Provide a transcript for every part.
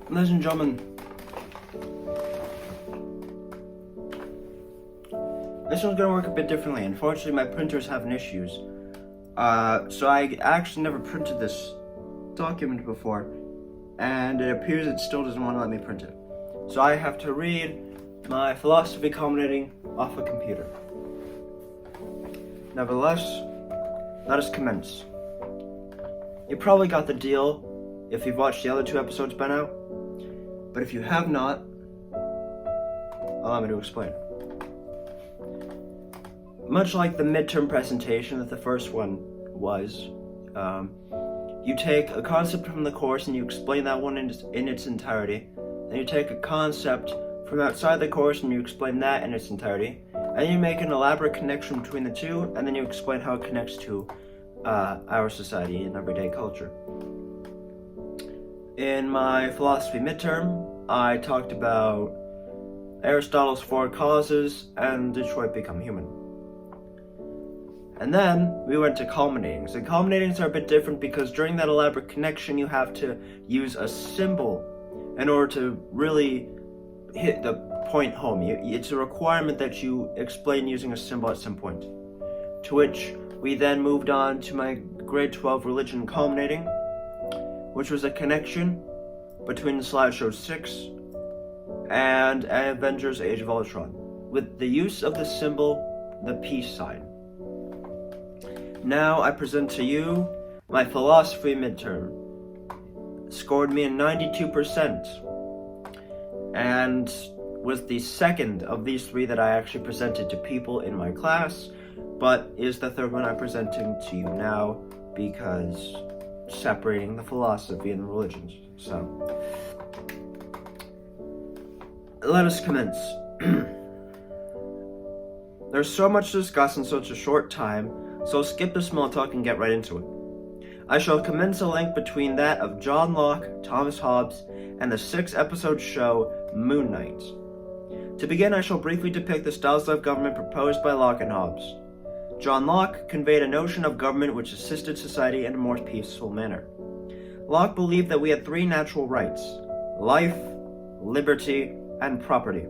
Ladies and gentlemen, this one's gonna work a bit differently. Unfortunately, my printer's having issues. So I actually never printed this document before, and it appears it still doesn't want to let me print it. So I have to read my philosophy culminating off a computer. Nevertheless, let us commence. You probably got the deal if you've watched the other 2 episodes by now, but if you have not, allow me to explain. Much like the midterm presentation that the first one was, you take a concept from the course and you explain that one in its entirety. Then you take a concept from outside the course and you explain that in its entirety. And then you make an elaborate connection between the two, and then you explain how it connects to our society and everyday culture. In my philosophy midterm, I talked about Aristotle's 4 causes and Detroit Become Human. And then we went to culminatings. And culminatings are a bit different because during that elaborate connection you have to use a symbol in order to really hit the point home. It's a requirement that you explain using a symbol at some point. To which we then moved on to my grade 12 religion culminating, which was a connection between slideshow 6 and Avengers Age of Ultron, with the use of the symbol, the peace sign. Now I present to you my philosophy midterm. It scored me a 92%, and was the second of these 3 that I actually presented to people in my class, but is the third one I'm presenting to you now because separating the philosophy and the religions. So, let us commence. There's so much to discuss in such a short time, so I'll skip the small talk and get right into it. I shall commence a link between that of John Locke, Thomas Hobbes, and the 6-episode show Moon Knight. To begin, I shall briefly depict the styles of government proposed by Locke and Hobbes. John Locke conveyed a notion of government which assisted society in a more peaceful manner. Locke believed that we had 3 natural rights: life, liberty, and property.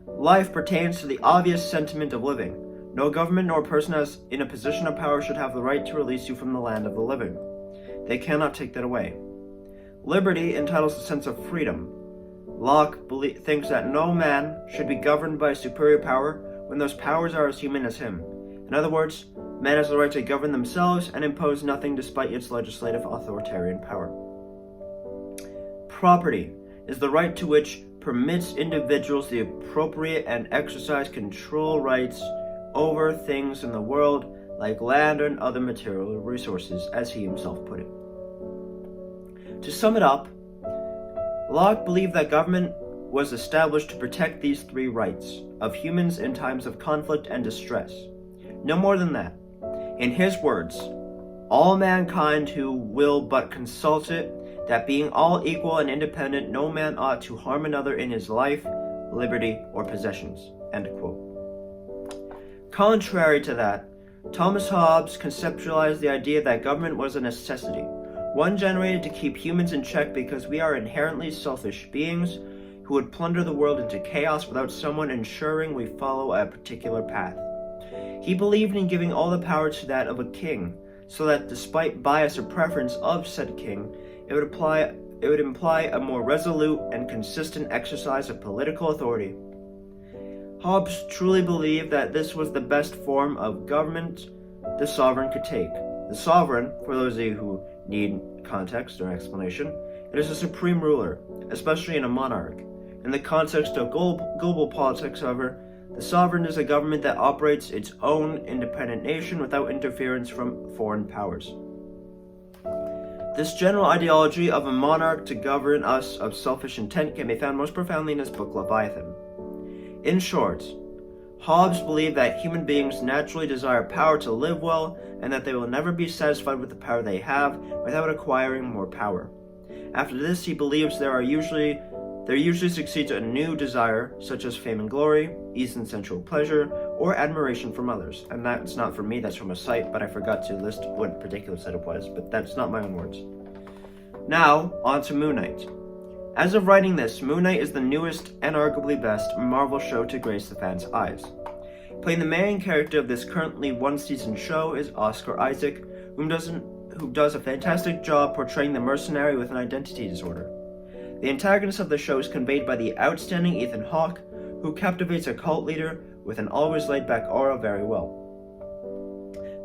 Life pertains to the obvious sentiment of living. No government nor person in a position of power should have the right to release you from the land of the living. They cannot take that away. Liberty entitles a sense of freedom. Locke thinks that no man should be governed by a superior power when those powers are as human as him. In other words, man has the right to govern themselves and impose nothing despite its legislative authoritarian power. Property is the right to which permits individuals the appropriate and exercise control rights over things in the world like land and other material resources, as he himself put it. To sum it up, Locke believed that government was established to protect these 3 rights of humans in times of conflict and distress. No more than that. In his words, all mankind who will but consult it, that being all equal and independent, no man ought to harm another in his life, liberty, or possessions. End quote. Contrary to that, Thomas Hobbes conceptualized the idea that government was a necessity, one generated to keep humans in check because we are inherently selfish beings who would plunder the world into chaos without someone ensuring we follow a particular path. He believed in giving all the power to that of a king, so that despite bias or preference of said king, it would imply a more resolute and consistent exercise of political authority. Hobbes truly believed that this was the best form of government the sovereign could take. The sovereign, for those of you who need context or explanation, it is a supreme ruler, especially in a monarch. In the context of global politics, however, the sovereign is a government that operates its own independent nation without interference from foreign powers. This general ideology of a monarch to govern us of selfish intent can be found most profoundly in his book Leviathan. In short, Hobbes believed that human beings naturally desire power to live well, and that they will never be satisfied with the power they have without acquiring more power. After this, he believes there usually succeeds a new desire, such as fame and glory, ease and sensual pleasure, or admiration from others. And that's not from me, that's from a site, but I forgot to list what particular site it was, but that's not my own words. Now, on to Moon Knight. As of writing this, Moon Knight is the newest and arguably best Marvel show to grace the fans' eyes. Playing the main character of this currently one-season show is Oscar Isaac, who does a fantastic job portraying the mercenary with an identity disorder. The antagonist of the show is conveyed by the outstanding Ethan Hawke, who captivates a cult leader with an always laid-back aura very well.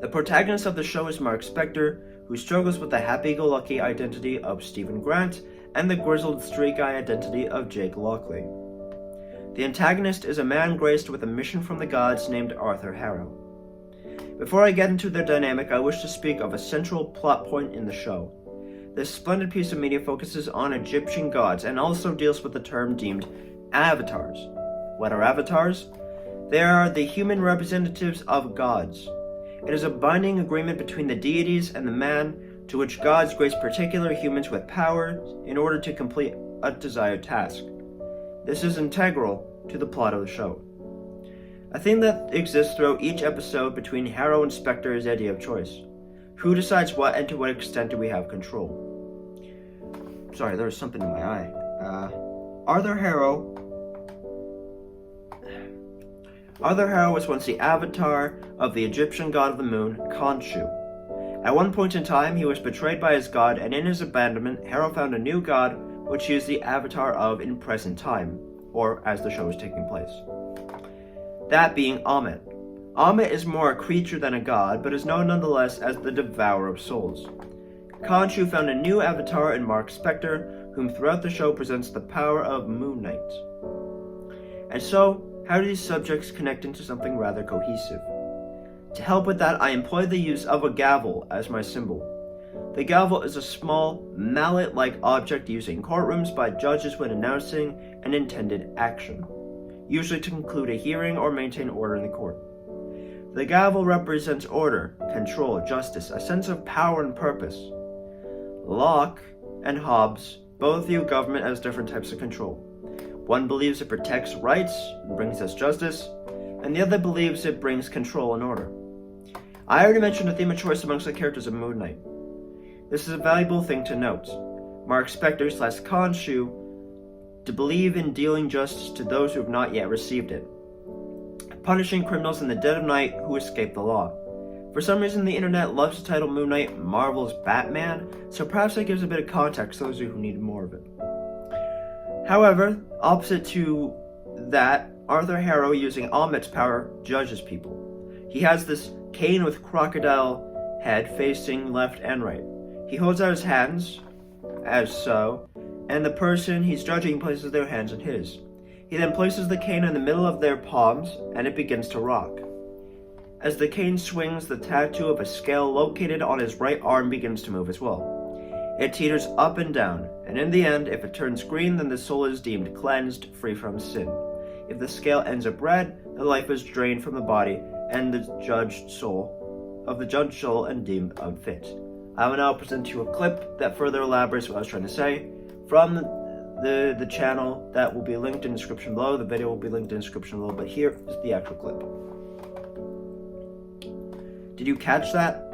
The protagonist of the show is Mark Spector, who struggles with the happy-go-lucky identity of Stephen Grant and the grizzled street-guy identity of Jake Lockley. The antagonist is a man graced with a mission from the gods named Arthur Harrow. Before I get into their dynamic, I wish to speak of a central plot point in the show. This splendid piece of media focuses on Egyptian gods and also deals with the term deemed avatars. What are avatars? They are the human representatives of gods. It is a binding agreement between the deities and the man to which gods grace particular humans with power in order to complete a desired task. This is integral to the plot of the show. A theme that exists throughout each episode between Harrow and Spector is the idea of choice. Who decides what and to what extent do we have control? Sorry, there was something in my eye. Arthur Harrow was once the avatar of the Egyptian god of the moon, Khonshu. At one point in time, he was betrayed by his god, and in his abandonment, Harrow found a new god, which he is the avatar of in present time, or as the show is taking place. That being Ammit. Ammit is more a creature than a god, but is known nonetheless as the Devourer of Souls. Khonshu found a new avatar in Mark Spector, whom throughout the show presents the power of Moon Knight. And so, how do these subjects connect into something rather cohesive? To help with that, I employ the use of a gavel as my symbol. The gavel is a small, mallet-like object used in courtrooms by judges when announcing an intended action, usually to conclude a hearing or maintain order in the court. The gavel represents order, control, justice, a sense of power and purpose. Locke and Hobbes both view government as different types of control. One believes it protects rights and brings us justice, and the other believes it brings control and order. I already mentioned the theme of choice amongst the characters of Moon Knight. This is a valuable thing to note. Mark Spector / Khonshu to believe in dealing justice to those who have not yet received it, punishing criminals in the dead of night who escape the law. For some reason, the internet loves to title Moon Knight Marvel's Batman, so perhaps that gives a bit of context to those who need more of it. However, opposite to that, Arthur Harrow, using Ammit's power, judges people. He has this cane with crocodile head facing left and right. He holds out his hands, as so, and the person he's judging places their hands in his. He then places the cane in the middle of their palms, and it begins to rock. As the cane swings, the tattoo of a scale located on his right arm begins to move as well. It teeters up and down, and in the end, if it turns green, then the soul is deemed cleansed, free from sin. If the scale ends up red, the life is drained from the body and the judged soul and deemed unfit. I will now present you a clip that further elaborates what I was trying to say from the channel that will be linked in the description below. The video will be linked in the description below, but here is the actual clip. Did you catch that?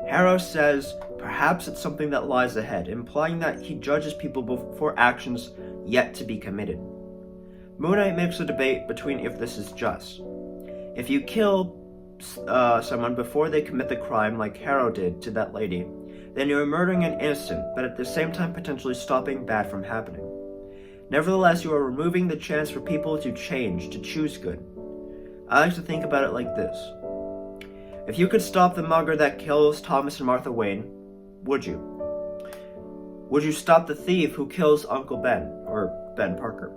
Harrow says, perhaps it's something that lies ahead, implying that he judges people for actions yet to be committed. Moon Knight makes a debate between if this is just. If you kill someone before they commit the crime like Harrow did to that lady, then you're murdering an innocent, but at the same time potentially stopping bad from happening. Nevertheless, you are removing the chance for people to change, to choose good. I like to think about it like this. If you could stop the mugger that kills Thomas and Martha Wayne, would you? Would you stop the thief who kills Uncle Ben, or Ben Parker?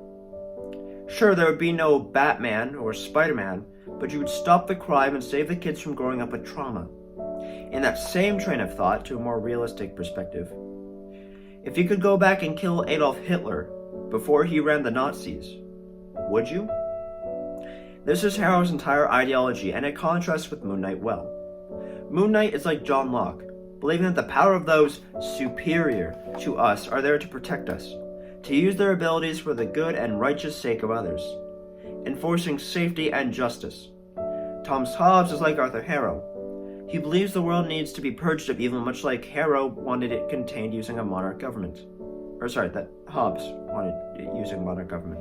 Sure, there would be no Batman or Spider-Man, but you would stop the crime and save the kids from growing up with trauma. In that same train of thought, to a more realistic perspective, if you could go back and kill Adolf Hitler before he ran the Nazis, would you? This is Harrow's entire ideology, and it contrasts with Moon Knight well. Moon Knight is like John Locke, believing that the power of those superior to us are there to protect us, to use their abilities for the good and righteous sake of others, enforcing safety and justice. Thomas Hobbes is like Arthur Harrow. He believes the world needs to be purged of evil, much like Harrow wanted it contained using a monarch government. that Hobbes wanted using modern government.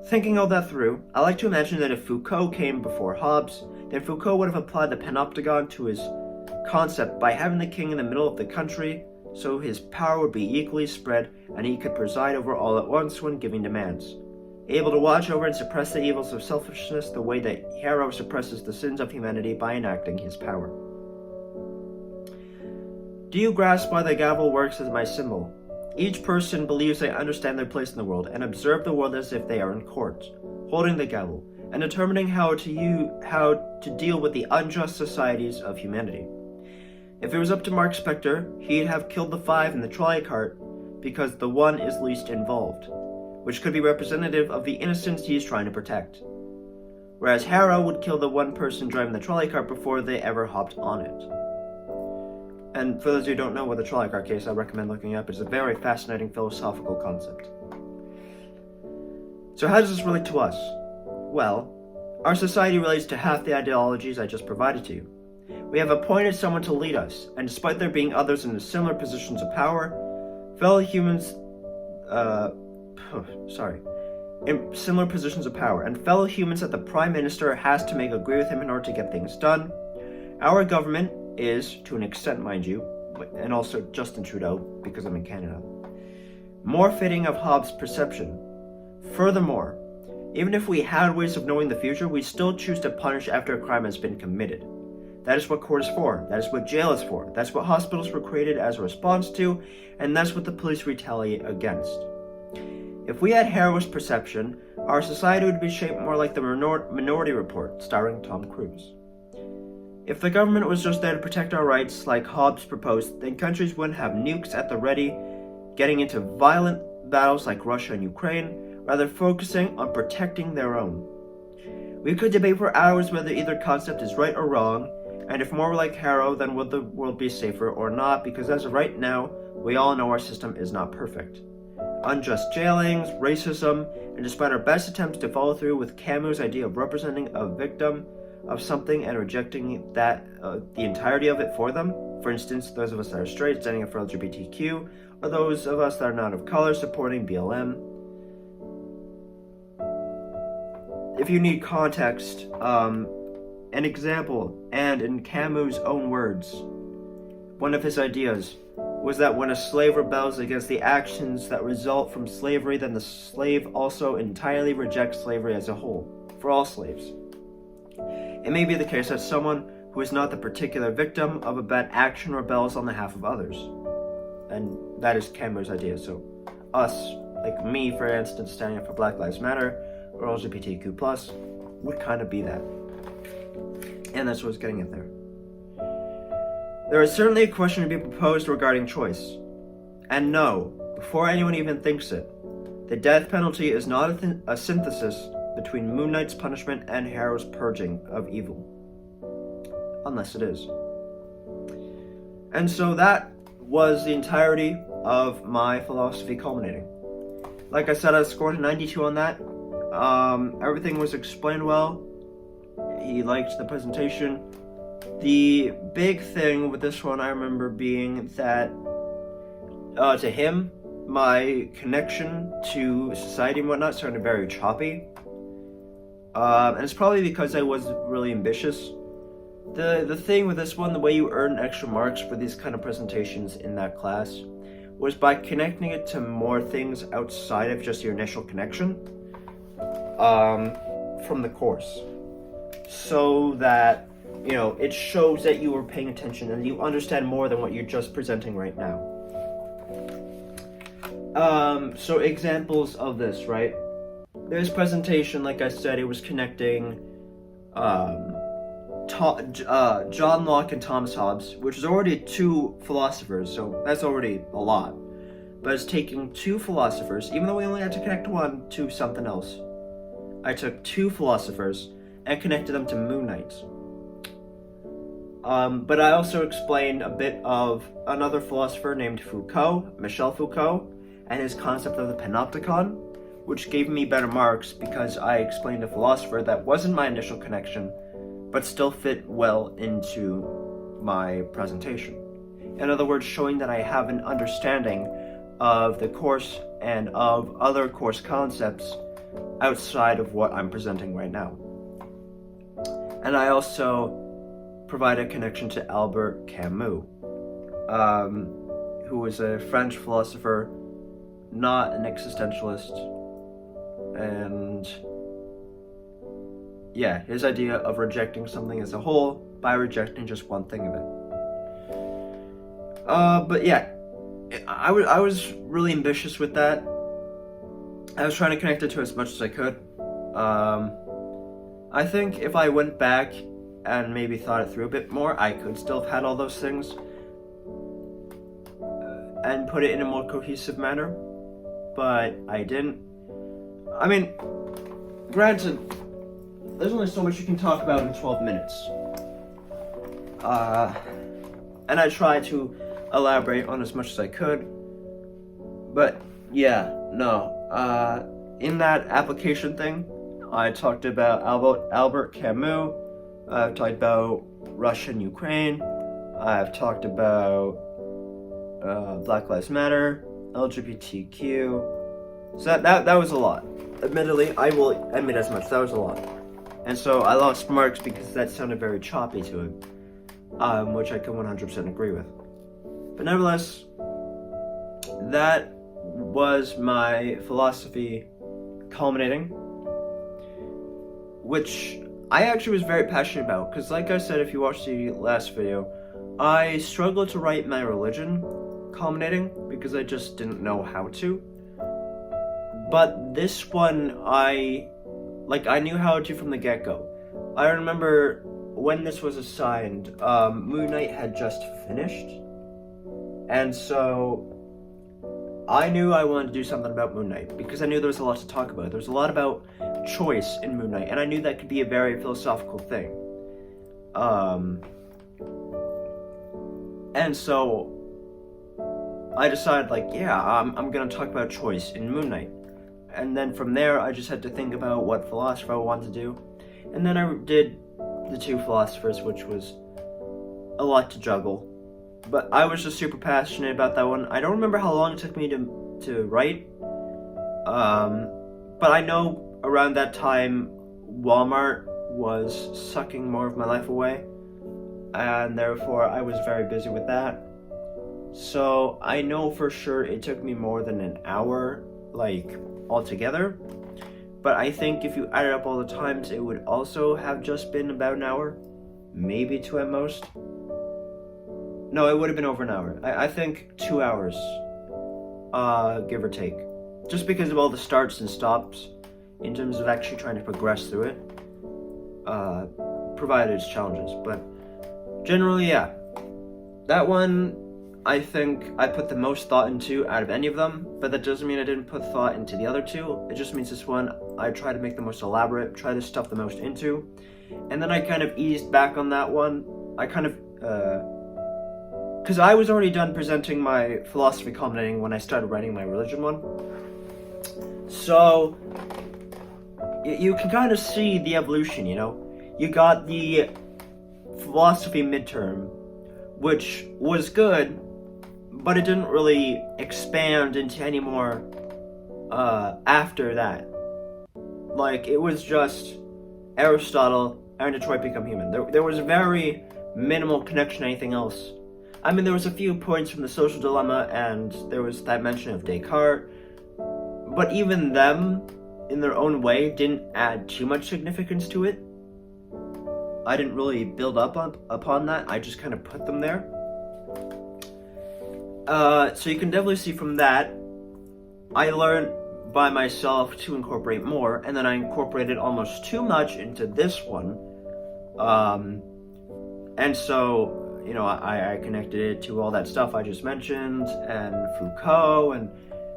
Thinking all that through, I like to imagine that if Foucault came before Hobbes, then Foucault would have applied the panopticon to his concept by having the king in the middle of the country, so his power would be equally spread and he could preside over all at once when giving demands, able to watch over and suppress the evils of selfishness the way that Ciera suppresses the sins of humanity by enacting his power. Do you grasp why the gavel works as my symbol? Each person believes they understand their place in the world and observe the world as if they are in court, holding the gavel and determining how to deal with the unjust societies of humanity. If it was up to Mark Spector, he'd have killed the 5 in the trolley cart because the 1 is least involved, which could be representative of the innocence he is trying to protect. Whereas Ciera would kill the 1 person driving the trolley cart before they ever hopped on it. And for those who don't know what the trolley cart case, I recommend looking up. It's a very fascinating philosophical concept. So how does this relate to us? Well, our society relates to half the ideologies I just provided to you. We have appointed someone to lead us, and despite there being others in similar positions of power, in similar positions of power, and fellow humans that the Prime Minister has to agree with him in order to get things done, our government is, to an extent mind you, and also Justin Trudeau, because I'm in Canada, more fitting of Hobbes' perception. Furthermore, even if we had ways of knowing the future, we still choose to punish after a crime has been committed. That is what court is for, that is what jail is for, that's what hospitals were created as a response to, and that's what the police retaliate against. If we had Ciera's perception, our society would be shaped more like the Minority Report, starring Tom Cruise. If the government was just there to protect our rights, like Hobbes proposed, then countries wouldn't have nukes at the ready, getting into violent battles like Russia and Ukraine, rather focusing on protecting their own. We could debate for hours whether either concept is right or wrong, and if more were like Ciera, then would the world be safer or not, because as of right now, we all know our system is not perfect. Unjust jailings, racism, and despite our best attempts to follow through with Camus' idea of representing a victim of something and rejecting that the entirety of it for them, for instance, those of us that are straight standing up for LGBTQ, or those of us that are not of color supporting BLM. If you need context, an example, and in Camus' own words, one of his ideas was that when a slave rebels against the actions that result from slavery, then the slave also entirely rejects slavery as a whole, for all slaves. It may be the case that someone who is not the particular victim of a bad action rebels on behalf of others. And that is Camus' idea. So us, like me for instance, standing up for Black Lives Matter or LGBTQ+, would kind of be that. And that's what I was getting at there. There is certainly a question to be proposed regarding choice. And no, before anyone even thinks it, the death penalty is not a synthesis between Moon Knight's punishment and Ciera's purging of evil. Unless it is. And so that was the entirety of my philosophy culminating. Like I said, I scored a 92 on that. Everything was explained well. He liked the presentation. The big thing with this one I remember being that to him, my connection to society and whatnot sounded very choppy. And it's probably because I was really ambitious. The thing with this one, the way you earn extra marks for these kind of presentations in that class, was by connecting it to more things outside of just your initial connection from the course. So that, you know, it shows that you were paying attention and you understand more than what you're just presenting right now. So examples of this, right? This presentation, like I said, it was connecting John Locke and Thomas Hobbes, which is already 2 philosophers, so that's already a lot. But it's taking 2 philosophers, even though we only had to connect one to something else. I took 2 philosophers and connected them to Moon Knight. But I also explained a bit of another philosopher named Foucault, Michel Foucault, and his concept of the panopticon, which gave me better marks because I explained a philosopher that wasn't my initial connection, but still fit well into my presentation. In other words, showing that I have an understanding of the course and of other course concepts outside of what I'm presenting right now. And I also provide a connection to Albert Camus, who was a French philosopher, not an existentialist, and yeah, his idea of rejecting something as a whole by rejecting just one thing of it. But yeah, I was really ambitious with that. I was trying to connect it to as much as I could. I think if I went back and maybe thought it through a bit more, I could still have had all those things and put it in a more cohesive manner, but I didn't. I mean, granted, there's only so much you can talk about in 12 minutes. And I tried to elaborate on as much as I could, but yeah, no. In that application thing, I talked about Albert Camus, I've talked about Russia and Ukraine, I've talked about Black Lives Matter, LGBTQ, so that was a lot. Admittedly, I will admit as much, that was a lot. And so I lost marks because that sounded very choppy to it, which I can 100% agree with. But nevertheless, that was my philosophy culminating, which I actually was very passionate about, because like I said, if you watched the last video, I struggled to write my religion culminating because I just didn't know how to. But this one, I knew how to from the get-go. I remember when this was assigned, Moon Knight had just finished, and so I knew I wanted to do something about Moon Knight because I knew there was a lot to talk about. There was a lot about choice in Moon Knight, and I knew that could be a very philosophical thing. And so I decided, I'm gonna talk about choice in Moon Knight. And then from there, I just had to think about what philosopher I wanted to do. And then I did the two philosophers, which was a lot to juggle. But I was just super passionate about that one. I don't remember how long it took me to write. But I know around that time, Walmart was sucking more of my life away. And therefore, I was very busy with that. So I know for sure it took me more than an hour, altogether. But I think if you added up all the times, it would also have just been about an hour. Maybe 2 at most. No, it would have been over an hour. I think 2 hours, give or take. Just because of all the starts and stops, in terms of actually trying to progress through it, provided its challenges. But generally, yeah. That one, I think I put the most thought into out of any of them, but that doesn't mean I didn't put thought into the other two. It just means this one, I tried to make the most elaborate, try to stuff the most into, and then I kind of eased back on that one. I kind of, because I was already done presenting my philosophy culminating when I started writing my religion one. So, you can kind of see the evolution, you know? You got the philosophy midterm, which was good, but it didn't really expand into any more after that. It was just Aristotle and Detroit Become Human. There was a very minimal connection to anything else. I mean, there was a few points from the social dilemma, and there was that mention of Descartes, but even them, in their own way, didn't add too much significance to it. I didn't really build up upon that, I just kind of put them there. So you can definitely see from that, I learned by myself to incorporate more, and then I incorporated almost too much into this one. And so, you know, I connected it to all that stuff I just mentioned, and Foucault, and,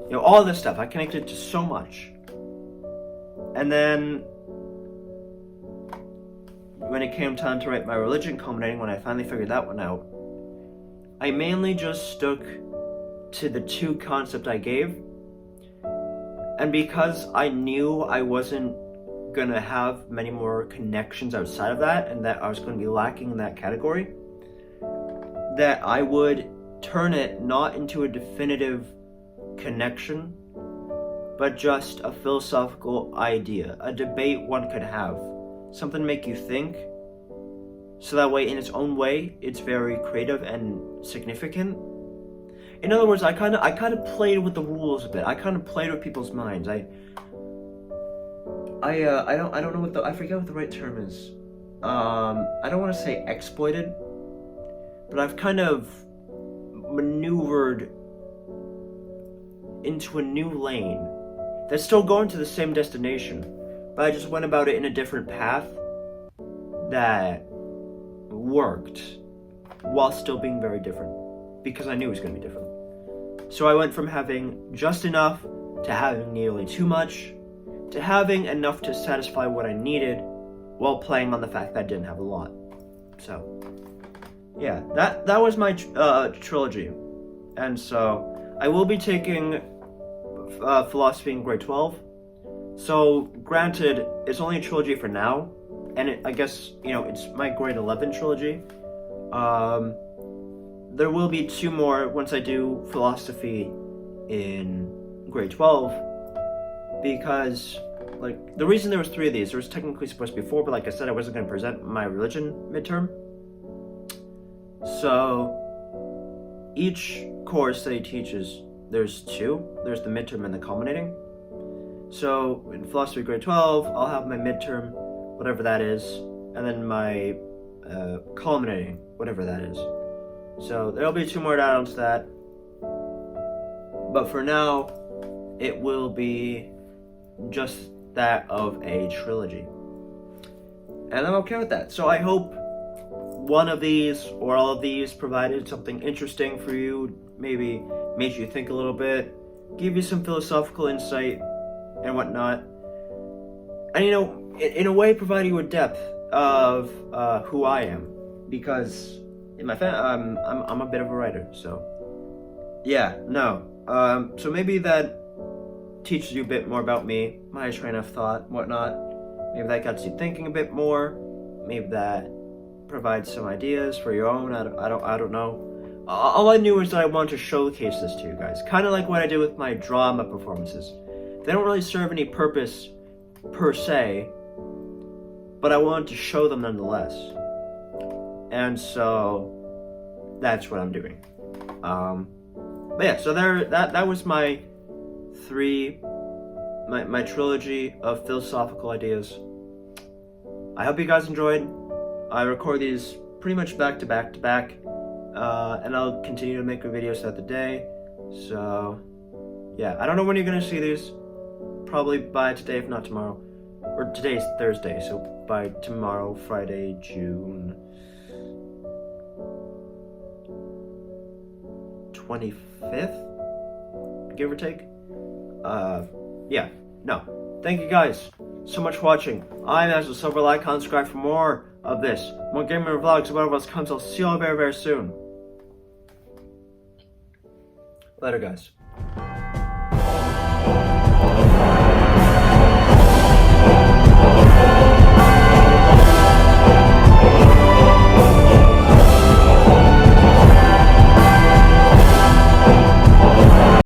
you know, all this stuff. I connected it to so much. And then, when it came time to write my religion culminating, when I finally figured that one out, I mainly just stuck to the two concepts I gave. And because I knew I wasn't gonna have many more connections outside of that, and that I was gonna be lacking in that category, that I would turn it not into a definitive connection, but just a philosophical idea, a debate one could have, something to make you think, so that way, in its own way, it's very creative and significant. In other words, I kind of played with the rules a bit. I kind of played with people's minds. I don't know what I forget what the right term is. I don't want to say exploited, but I've kind of maneuvered into a new lane that's still going to the same destination, but I just went about it in a different path that worked while still being very different, because I knew it was going to be different. So I went from having just enough to having nearly too much to having enough to satisfy what I needed while playing on the fact that I didn't have a lot. So yeah, that was my trilogy. And so I will be taking philosophy in grade 12. So granted, it's only a trilogy for now, and I guess, it's my grade 11 trilogy. There will be 2 more once I do philosophy in grade 12, because, the reason there was 3 of these, there was technically supposed to be 4, but like I said, I wasn't going to present my religion midterm. So each course that he teaches, there's 2. There's the midterm and the culminating. So in philosophy grade 12, I'll have my midterm, whatever that is, and then my culminating, whatever that is. So there'll be 2 more add-ons to that. But for now, it will be just that of a trilogy. And I'm okay with that. So I hope one of these or all of these provided something interesting for you, maybe made you think a little bit, give you some philosophical insight and whatnot. And in a way provide you a depth of who I am, because in my I'm a bit of a writer, so yeah, no. So maybe that teaches you a bit more about me, my train of thought, whatnot. Maybe that gets you thinking a bit more. Maybe that provides some ideas for your own. I don't know. All I knew is that I wanted to showcase this to you guys, kind of like what I did with my drama performances. They don't really serve any purpose per se, but I wanted to show them nonetheless. And so that's what I'm doing. But yeah, so that was my trilogy of philosophical ideas. I hope you guys enjoyed. I record these pretty much back to back to back, and I'll continue to make videos throughout the day. So yeah, I don't know when you're gonna see these. Probably by today, if not tomorrow. Or today's Thursday, so by tomorrow, Friday, June 25th, give or take. Yeah, no. Thank you guys so much for watching. I'm Ashley Silver. Like, comment, subscribe for more of this. More gamer vlogs, whatever else comes. I'll see you all very, very soon. Later, guys.